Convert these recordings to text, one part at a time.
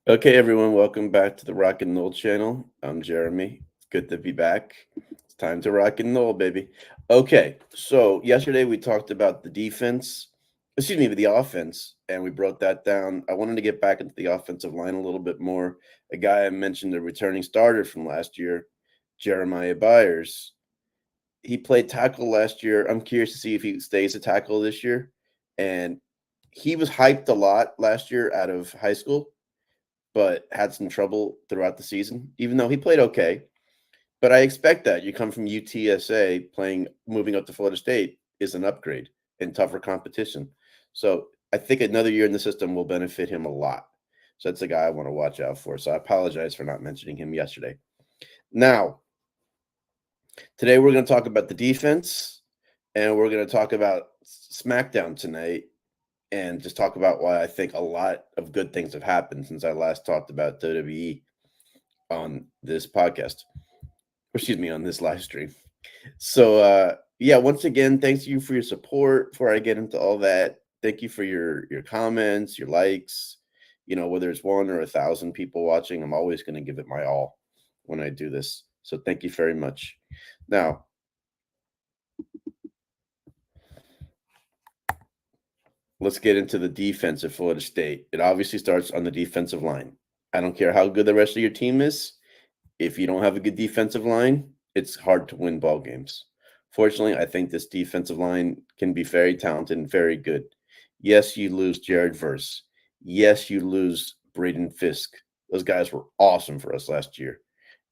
Okay, everyone, welcome back to the Rock and Roll channel. I'm Jeremy. It's good to be back. It's time to rock and roll, baby. Okay, so yesterday we talked about the defense, excuse me, the offense, and we broke that down. I wanted to get back into the offensive line a little bit more. A guy I mentioned, a returning starter from last year, Jeremiah Byers. He played tackle last year. I'm curious to see if he stays a tackle this year. And he was hyped a lot last year out of high school but had some trouble throughout the season, even though he played okay. But I expect that you come from UTSA playing, moving up to Florida State is an upgrade and tougher competition. So I think another year in the system will benefit him a lot. So that's a guy I want to watch out for. So I apologize for not mentioning him yesterday. Now, today we're going to talk about the defense and we're going to talk about SmackDown tonight and just talk about why I think a lot of good things have happened since I last talked about WWE on this podcast, or excuse me, on this live stream. So, yeah, once again, thanks you for your support. Before I get into all that, thank you for your comments, your likes. You know, whether it's one or 1,000 people watching, I'm always going to give it my all when I do this. So, thank you very much. Now, let's get into the defense of Florida State. It obviously starts on the defensive line. I don't care how good the rest of your team is. If you don't have a good defensive line, it's hard to win ball games. Fortunately, I think this defensive line can be very talented and very good. Yes, you lose Jared Verse. Yes, you lose Braden Fisk. Those guys were awesome for us last year.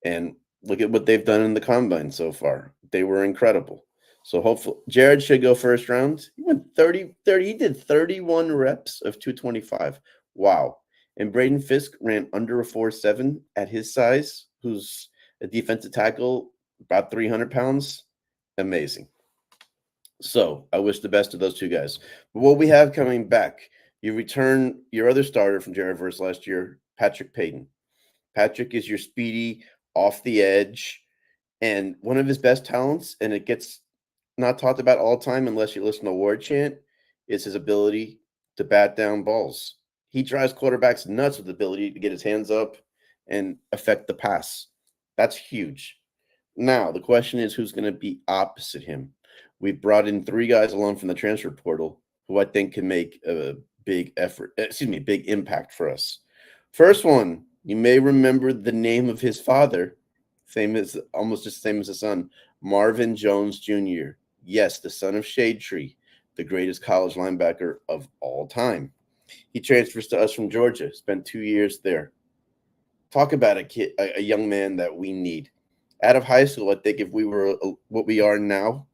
And look at what they've done in the combine so far. They were incredible. So hopefully Jared should go first round. He went 30. He did 31 reps of 225. Wow. And Braden Fisk ran under a 4.7 at his size, who's a defensive tackle, about 300 pounds. Amazing. So I wish the best of those two guys. But what we have coming back, you return your other starter from Jared Verse last year, Patrick Payton. Patrick is your speedy, off the edge, and one of his best talents, and it gets not talked about all the time unless you listen to Ward Chant, is his ability to bat down balls. He drives quarterbacks nuts with the ability to get his hands up and affect the pass. That's huge. Now, the question is who's going to be opposite him? We brought in three guys along from the transfer portal who I think can make a big effort, big impact for us. First one, you may remember the name of his father, same as almost just the same as his son, Marvin Jones Jr. Yes, the son of Shade Tree, the greatest college linebacker of all time. He transfers to us from Georgia, spent 2 years there. Talk about a kid, a young man that we need. Out of high school, I think if we were what we are now,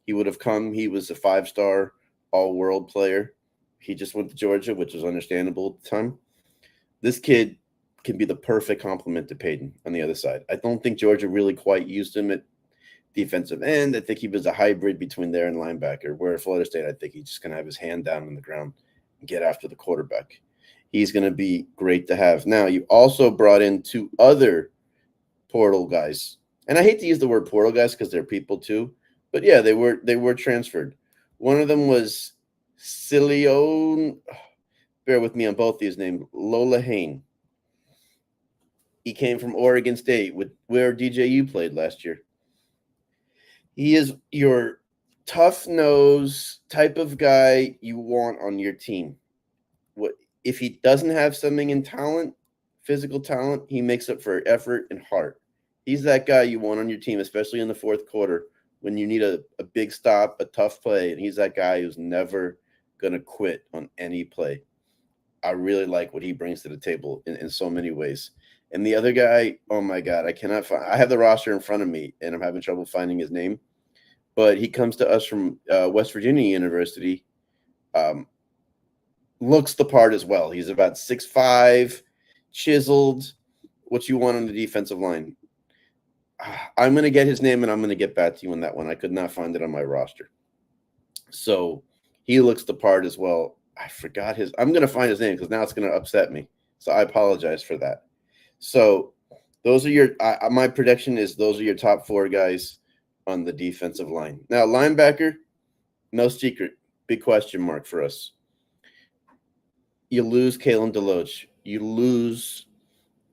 he would have come. He was a 5-star all-world player. He just went to Georgia, which was understandable at the time. This kid can be the perfect complement to Peyton on the other side. I don't think Georgia really quite used him at defensive end. I think he was a hybrid between there and linebacker. Where at Florida State, I think he's just going to have his hand down on the ground and get after the quarterback. He's going to be great to have. Now, you also brought in two other portal guys, and I hate to use the word portal guys because they're people too, but yeah, they were transferred. One of them was Cilione. Bear with me on both these names. Lola Hain. He came from Oregon State, with where DJU played last year. He is your tough nose type of guy you want on your team. What if he doesn't have something in talent, physical talent, he makes up for effort and heart. He's that guy you want on your team, especially in the fourth quarter when you need a big stop, a tough play, and he's that guy who's never gonna quit on any play. I really like what he brings to the table in so many ways. And the other guy, oh my God, I cannot find. I have the roster in front of me, and I'm having trouble finding his name. But he comes to us from West Virginia University. Um, Looks the part as well. He's about 6'5", chiseled. What you want on the defensive line? I'm going to get his name, and I'm going to get back to you on that one. I could not find it on my roster. So he looks the part as well. I forgot his. I'm going to find his name because now it's going to upset me. So I apologize for that. So those are your. My prediction is those are your top four guys on the defensive line. Now linebacker, no secret, big question mark for us. You lose Kalen DeLoach. you lose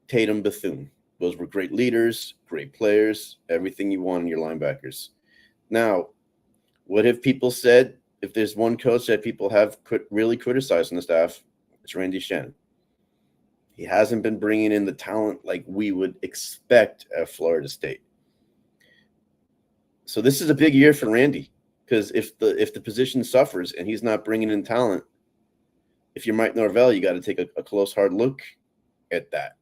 Tatum, Bethune. Those were great leaders, great players, everything you want in your linebackers. Now, what have people said? If there's one coach that people have really criticized on the staff, it's Randy Shannon. He hasn't been bringing in the talent like we would expect at Florida State. So this is a big year for Randy, because if the position suffers and he's not bringing in talent, if you're Mike Norvell, you got to take a close, hard look at that.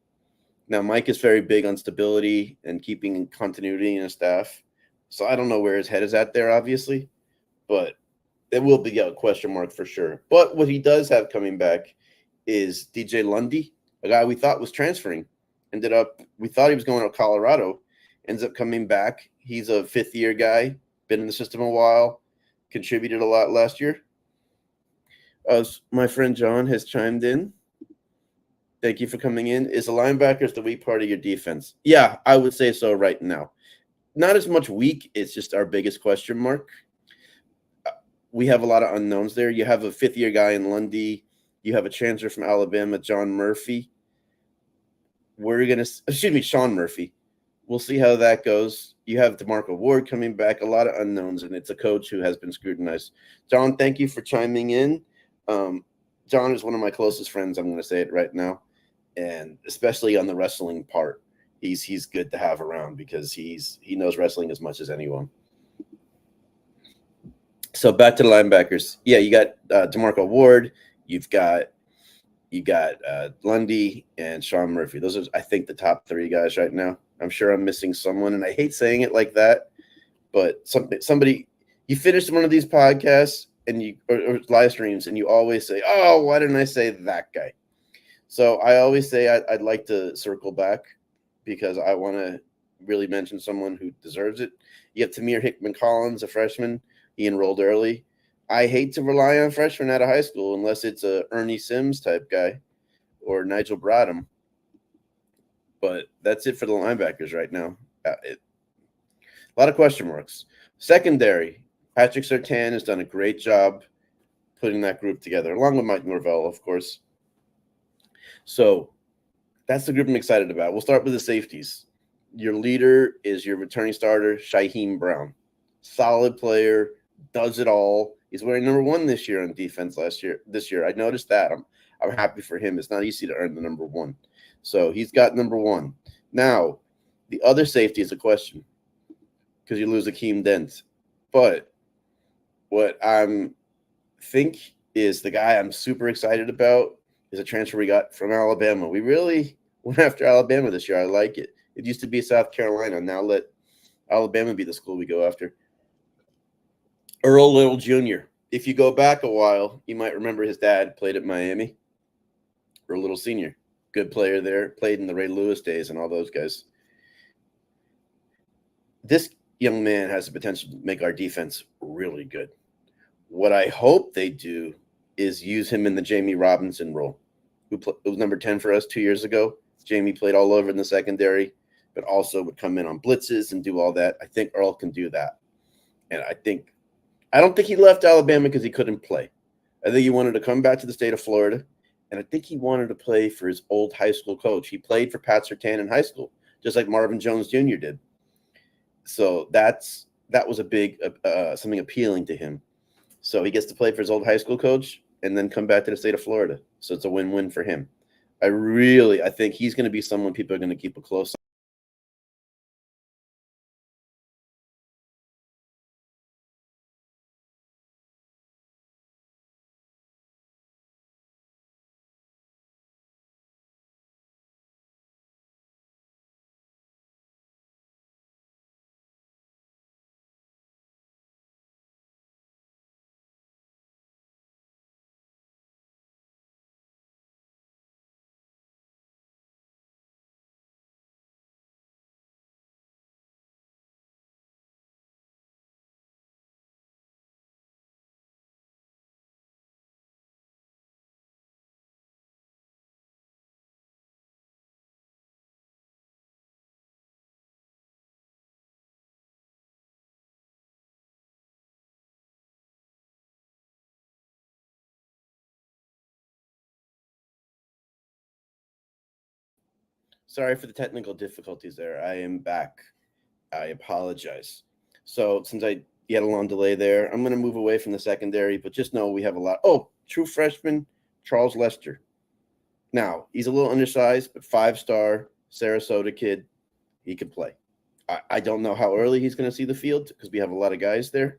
Now, Mike is very big on stability and keeping continuity in his staff. So I don't know where his head is at there, obviously, but it will be a question mark for sure. But what he does have coming back is DJ Lundy, a guy we thought was transferring. We thought he was going to Colorado, ends up coming back. He's a fifth-year guy, been in the system a while, contributed a lot last year. My friend John has chimed in. Thank you for coming in. Is the linebackers the weak part of your defense? Yeah, I would say so right now. Not as much weak. It's just our biggest question mark. We have a lot of unknowns there. You have a fifth-year guy in Lundy. You have a transfer from Alabama, John Murphy. Sean Murphy. We'll see how that goes. You have DeMarco Ward coming back. A lot of unknowns, and it's a coach who has been scrutinized. John, thank you for chiming in. John is one of my closest friends. I'm going to say it right now, and especially on the wrestling part, he's good to have around because he knows wrestling as much as anyone. So back to the linebackers. Yeah, you got DeMarco Ward. You got Lundy and Sean Murphy. Those are, I think, the top three guys right now. I'm sure I'm missing someone, and I hate saying it like that, but somebody, you finish one of these podcasts and or live streams, and you always say, "Oh, why didn't I say that guy?" So I always say I'd like to circle back because I want to really mention someone who deserves it. You have Tamir Hickman Collins, a freshman. He enrolled early. I hate to rely on freshmen out of high school unless it's a Ernie Sims type guy or Nigel Bradham. But that's it for the linebackers right now. A lot of question marks. Secondary, Patrick Surtain has done a great job putting that group together, along with Mike Norvell, of course. So that's the group I'm excited about. We'll start with the safeties. Your leader is your returning starter, Shaheem Brown. Solid player, does it all. He's wearing number 1 this year on defense this year. I noticed that. I'm happy for him. It's not easy to earn the number 1. So he's got number 1. Now, the other safety is a question because you lose Akeem Dent. But what I think is the guy I'm super excited about is a transfer we got from Alabama. We really went after Alabama this year. I like it. It used to be South Carolina. Now let Alabama be the school we go after. Earl Little Jr. If you go back a while, you might remember his dad played at Miami. Earl Little Sr., good player there, played in the Ray Lewis days and all those guys. This young man has the potential to make our defense really good. What I hope they do is use him in the Jamie Robinson role, who was number 10 for us 2 years ago. Jamie played all over in the secondary, but also would come in on blitzes and do all that. I think Earl can do that. And I don't think he left Alabama because he couldn't play. I think he wanted to come back to the state of Florida, and I think he wanted to play for his old high school coach. He played for Pat Surtain in high school, just like Marvin Jones Jr. did. So that was a big something appealing to him. So he gets to play for his old high school coach and then come back to the state of Florida. So it's a win-win for him. I think he's going to be someone people are going to keep a close Sorry for the technical difficulties there. I am back. I apologize. So since you had a long delay there, I'm going to move away from the secondary, but just know we have a lot. Oh, true freshman, Charles Lester. Now, he's a little undersized, but 5-star Sarasota kid. He can play. I don't know how early he's going to see the field because we have a lot of guys there.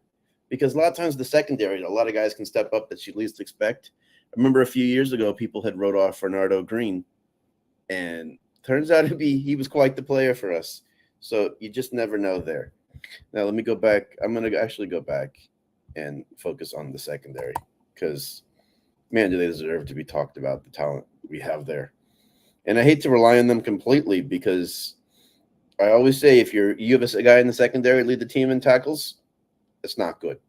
Because a lot of times the secondary, a lot of guys can step up that you least expect. I remember a few years ago, people had wrote off Bernardo Green, and turns out he was quite the player for us. So you just never know there. Now let me go back. I'm going to actually go back and focus on the secondary because, man, do they deserve to be talked about, the talent we have there. And I hate to rely on them completely because I always say if you have a guy in the secondary lead the team in tackles, it's not good.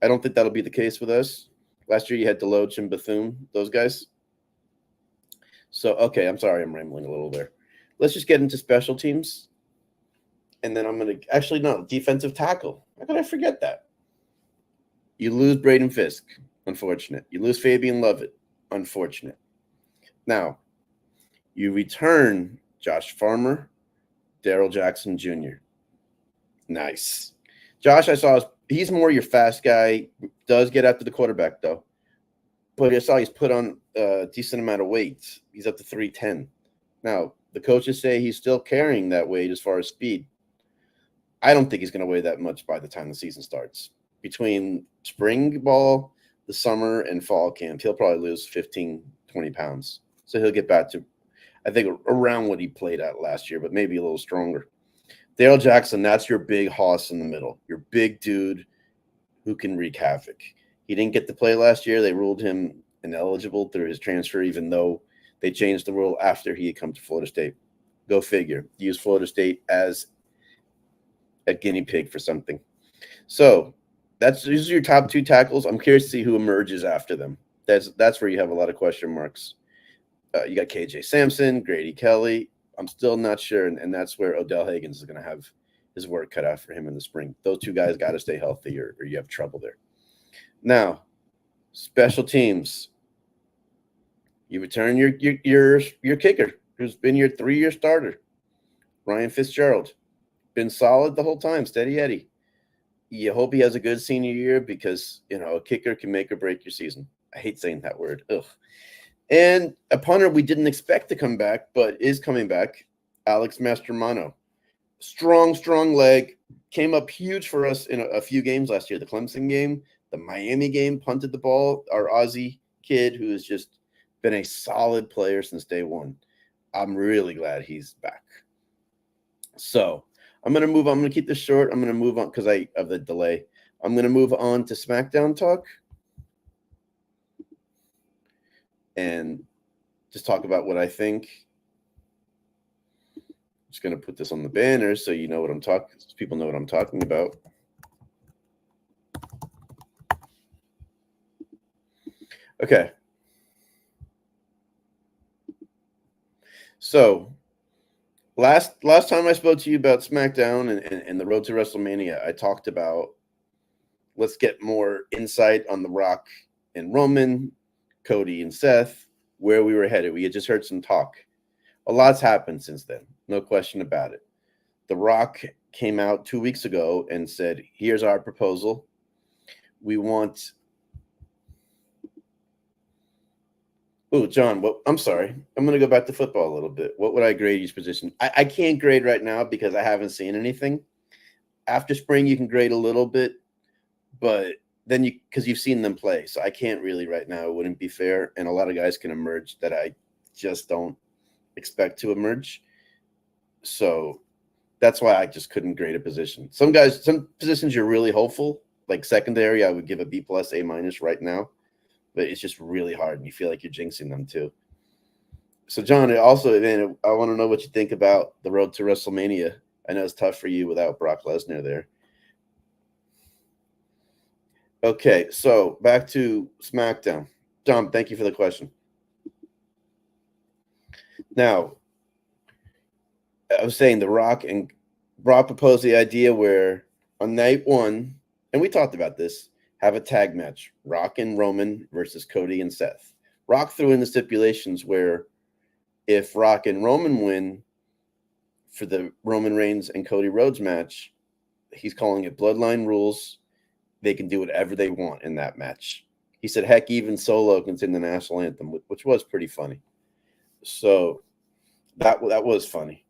I don't think that'll be the case with us. Last year you had Deloach and Bethune, those guys. So, okay, I'm sorry I'm rambling a little there. Let's just get into special teams. And then I'm going to – actually, no, defensive tackle. How could I forget that? You lose Braden Fisk, unfortunate. You lose Fabian Lovett, unfortunate. Now, you return Josh Farmer, Daryl Jackson Jr. Nice. Josh, I saw he's more your fast guy. Does get after the quarterback, though. But I saw he's put on a decent amount of weight. He's up to 310. Now, the coaches say he's still carrying that weight as far as speed. I don't think he's going to weigh that much by the time the season starts. Between spring ball, the summer, and fall camp, he'll probably lose 15, 20 pounds. So he'll get back to, I think, around what he played at last year, but maybe a little stronger. Daryl Jackson, that's your big hoss in the middle, your big dude who can wreak havoc. He didn't get to play last year. They ruled him ineligible through his transfer, even though they changed the rule after he had come to Florida State. Go figure. Use Florida State as a guinea pig for something. So these are your top 2 tackles. I'm curious to see who emerges after them. That's where you have a lot of question marks. You got KJ Sampson, Grady Kelly. I'm still not sure, and that's where Odell Higgins is going to have his work cut out for him in the spring. Those 2 guys got to stay healthy, or you have trouble there. Now, special teams. You return your kicker, who's been your 3-year starter, Ryan Fitzgerald. Been solid the whole time, steady Eddie. You hope he has a good senior year because, a kicker can make or break your season. I hate saying that word. Ugh. And a punter we didn't expect to come back, but is coming back, Alex Mastromano. Strong leg. Came up huge for us in a few games last year. The Clemson game, the Miami game, punted the ball. Our Aussie kid who has just been a solid player since day one. I'm really glad he's back. So I'm going to move on. I'm going to keep this short. I'm going to move on because of the delay. I'm going to move on to SmackDown talk and just talk about what I think. I'm just going to put this on the banner so you know what I'm talking. People know what I'm talking about. Okay. So last time I spoke to you about SmackDown and the road to WrestleMania, I talked about let's get more insight on The Rock and Roman, Cody and Seth, where we were headed. We had just heard some talk. A lot's happened since then, no question about it. The Rock came out 2 weeks ago and said, here's our proposal. We want Oh, John, well, I'm sorry. I'm going to go back to football a little bit. What would I grade each position? I can't grade right now because I haven't seen anything. After spring, you can grade a little bit, but then because you've seen them play. So I can't really right now. It wouldn't be fair. And a lot of guys can emerge that I just don't expect to emerge. So that's why I just couldn't grade a position. Some positions you're really hopeful, like secondary, I would give a B+, A- right now. But it's just really hard, and you feel like you're jinxing them too. So, John, also, man, I want to know what you think about the road to WrestleMania. I know it's tough for you without Brock Lesnar there. Okay, so back to SmackDown. John, thank you for the question. Now, I was saying The Rock and Brock proposed the idea where on night one, and we talked about this, have a tag match, Rock and Roman versus Cody and Seth. Rock threw in the stipulations where if Rock and Roman win, for the Roman Reigns and Cody Rhodes match, he's calling it Bloodline Rules. They can do whatever they want in that match. He said, heck, even Solo can sing the national anthem, which was pretty funny. So that was funny.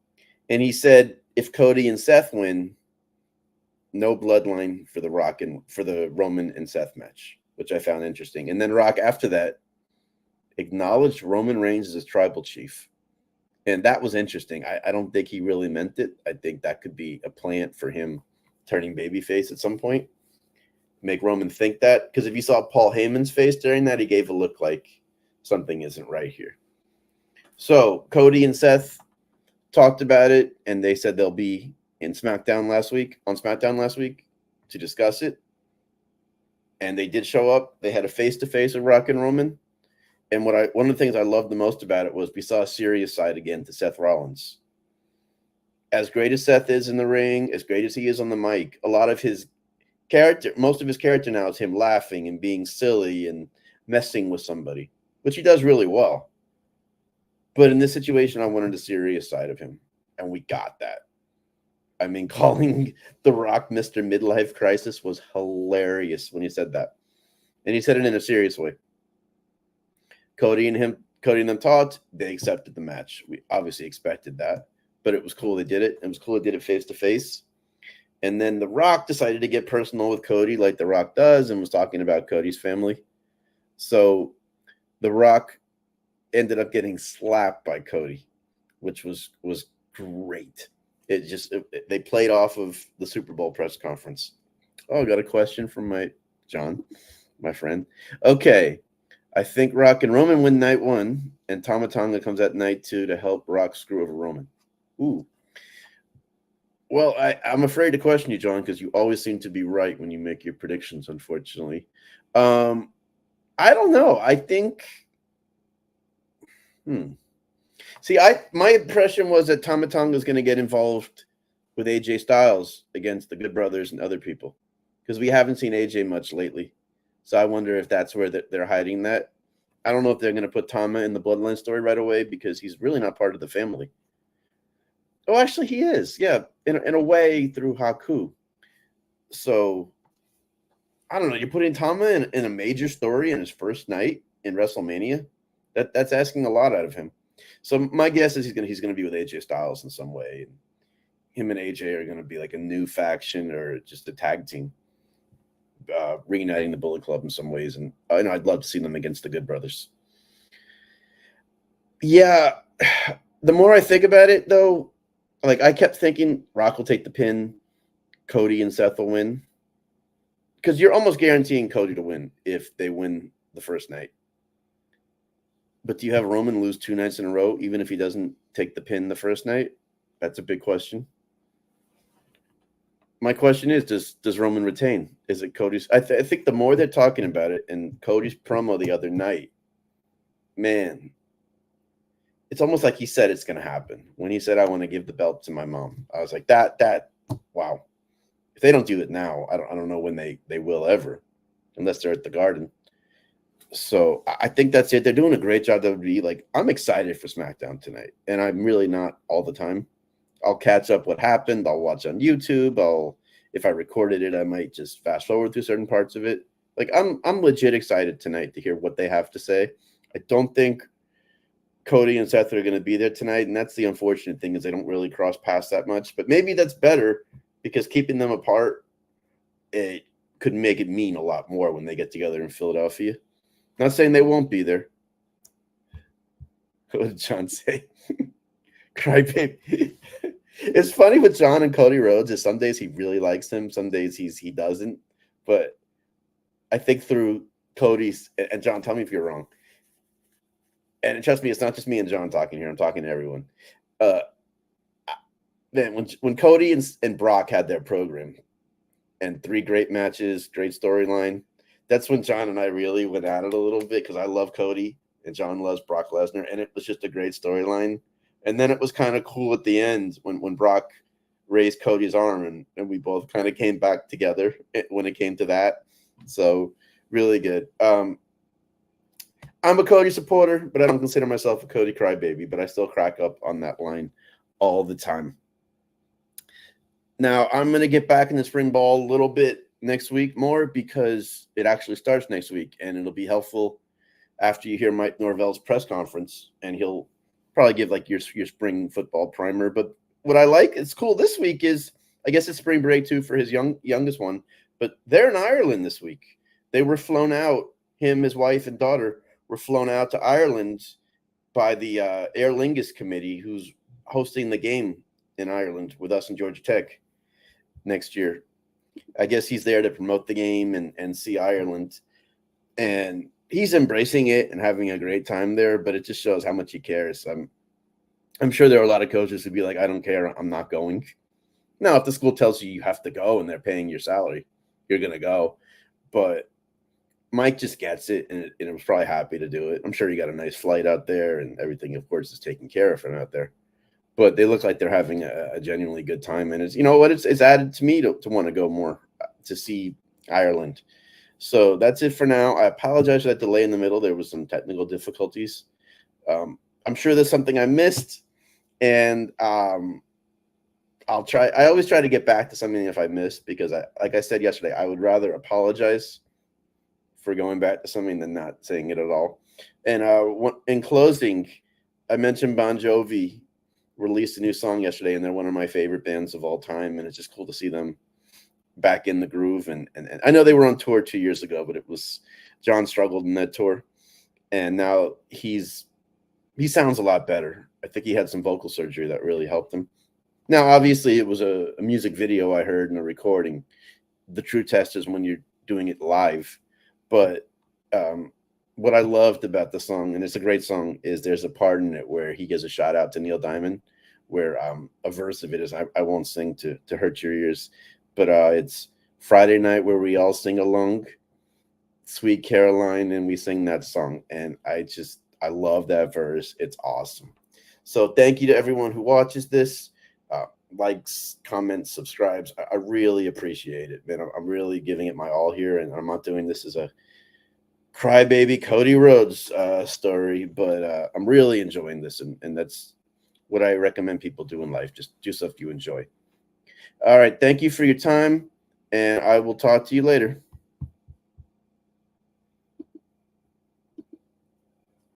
And he said, if Cody and Seth win, no bloodline for the Rock and for the Roman and Seth match, which I found interesting. And then Rock, after that, acknowledged Roman Reigns as his tribal chief. And that was interesting. I don't think he really meant it. I think that could be a plant for him turning babyface at some point. Make Roman think that. Because if you saw Paul Heyman's face during that, he gave a look like something isn't right here. So Cody and Seth talked about it, and they said they'll be on SmackDown last week to discuss it. And they did show up. They had a face-to-face with Rock and Roman. And one of the things I loved the most about it was we saw a serious side again to Seth Rollins. As great as Seth is in the ring, as great as he is on the mic, a lot of his most of his character now is him laughing and being silly and messing with somebody, which he does really well. But in this situation, I wanted a serious side of him, and we got that. I mean, calling The Rock Mr. Midlife Crisis was hilarious when he said that. And he said it in a serious way. Cody and them talked. They accepted the match. We obviously expected that, but it was cool they did it. It was cool they did it face to face. And then The Rock decided to get personal with Cody like The Rock does and was talking about Cody's family. So The Rock ended up getting slapped by Cody, which was great. They played off of the Super Bowl press conference. Oh, I got a question from my friend. Okay. I think Rock and Roman win night 1, and Tama Tonga comes at night 2 to help Rock screw over Roman. Ooh. Well, I'm afraid to question you, John, because you always seem to be right when you make your predictions, unfortunately. I don't know. I think See, my impression was that Tama Tonga was going to get involved with AJ Styles against the Good Brothers and other people, because we haven't seen AJ much lately. So I wonder if that's where they're hiding that. I don't know if they're going to put Tama in the Bloodline story right away, because he's really not part of the family. Oh, actually, he is. Yeah, in a way through Haku. So I don't know. You're putting Tama in a major story in his first night in WrestleMania. That's asking a lot out of him. So my guess is he's gonna be with AJ Styles in some way. And him and AJ are gonna be like a new faction or just a tag team, reuniting the Bullet Club in some ways. And I'd love to see them against the Good Brothers. Yeah, the more I think about it, though, like I kept thinking Rock will take the pin, Cody and Seth will win, because you're almost guaranteeing Cody to win if they win the first night. But do you have Roman lose 2 nights in a row, even if he doesn't take the pin the first night? That's a big question. My question is, does Roman retain? Is it Cody's? I think the more they're talking about it, and Cody's promo the other night, man, it's almost like he said it's going to happen. When he said, I want to give the belt to my mom, I was like, wow. If they don't do it now, I don't know when they will ever, unless they're at the Garden. So I think that's it. They're doing a great job. WWE. Like, I'm excited for SmackDown tonight, and I'm really not all the time. I'll catch up what happened. I'll watch on YouTube. If I recorded it, I might just fast forward through certain parts of it. Like, I'm legit excited tonight to hear what they have to say. I don't think Cody and Seth are going to be there tonight, and that's the unfortunate thing, is they don't really cross paths that much. But maybe that's better, because keeping them apart, it could make it mean a lot more when they get together in Philadelphia. Not saying they won't be there. What did John say? Crybaby. It's funny with John and Cody Rhodes is some days he really likes him, some days he doesn't. But I think through Cody's, and John, tell me if you're wrong. And trust me, it's not just me and John talking here. I'm talking to everyone. Man, when Cody and Brock had their program and 3 great matches, great storyline, that's when John and I really went at it a little bit, because I love Cody and John loves Brock Lesnar, and it was just a great storyline. And then it was kind of cool at the end when Brock raised Cody's arm, and we both kind of came back together when it came to that. So really good. I'm a Cody supporter, but I don't consider myself a Cody crybaby, but I still crack up on that line all the time. Now I'm going to get back in the spring ball a little bit next week more because it actually starts next week, and it'll be helpful after you hear Mike Norvell's press conference, and he'll probably give like your spring football primer. But what I like, it's cool this week is I guess it's spring break too for his youngest one, but they're in Ireland this week. They were flown out. Him, his wife, and daughter were flown out to Ireland by the Aer Lingus committee, who's hosting the game in Ireland with us and Georgia Tech next year. I guess he's there to promote the game and see Ireland. And he's embracing it and having a great time there, but it just shows how much he cares. I'm sure there are a lot of coaches who'd be like, I don't care, I'm not going. Now, if the school tells you you have to go and they're paying your salary, you're going to go. But Mike just gets it and was probably happy to do it. I'm sure he got a nice flight out there and everything, of course, is taken care of from out there. But they look like they're having a genuinely good time. And it's, you know what, it's added to me to want to go more to see Ireland. So that's it for now. I apologize for that delay in the middle. There was some technical difficulties. I'm sure there's something I missed, and I'll try. I always try to get back to something if I missed, because like I said yesterday, I would rather apologize for going back to something than not saying it at all. And in closing, I mentioned Bon Jovi released a new song yesterday, and they're one of my favorite bands of all time, and it's just cool to see them back in the groove. And I know they were on tour 2 years ago, but John struggled in that tour, and now he sounds a lot better. I think he had some vocal surgery that really helped him. Now, obviously, it was a music video I heard in a recording. The true test is when you're doing it live. But what I loved about the song, and it's a great song, is there's a part in it where he gives a shout out to Neil Diamond, where a verse of it is, I won't sing to hurt your ears, but it's Friday night where we all sing along, Sweet Caroline, and we sing that song. And I love that verse. It's awesome. So thank you to everyone who watches this, likes, comments, subscribes. I really appreciate it, man. I'm really giving it my all here, and I'm not doing this as a crybaby Cody Rhodes story, but I'm really enjoying this, and that's what I recommend people do in life. Just do stuff you enjoy. All right, thank you for your time, and I will talk to you later.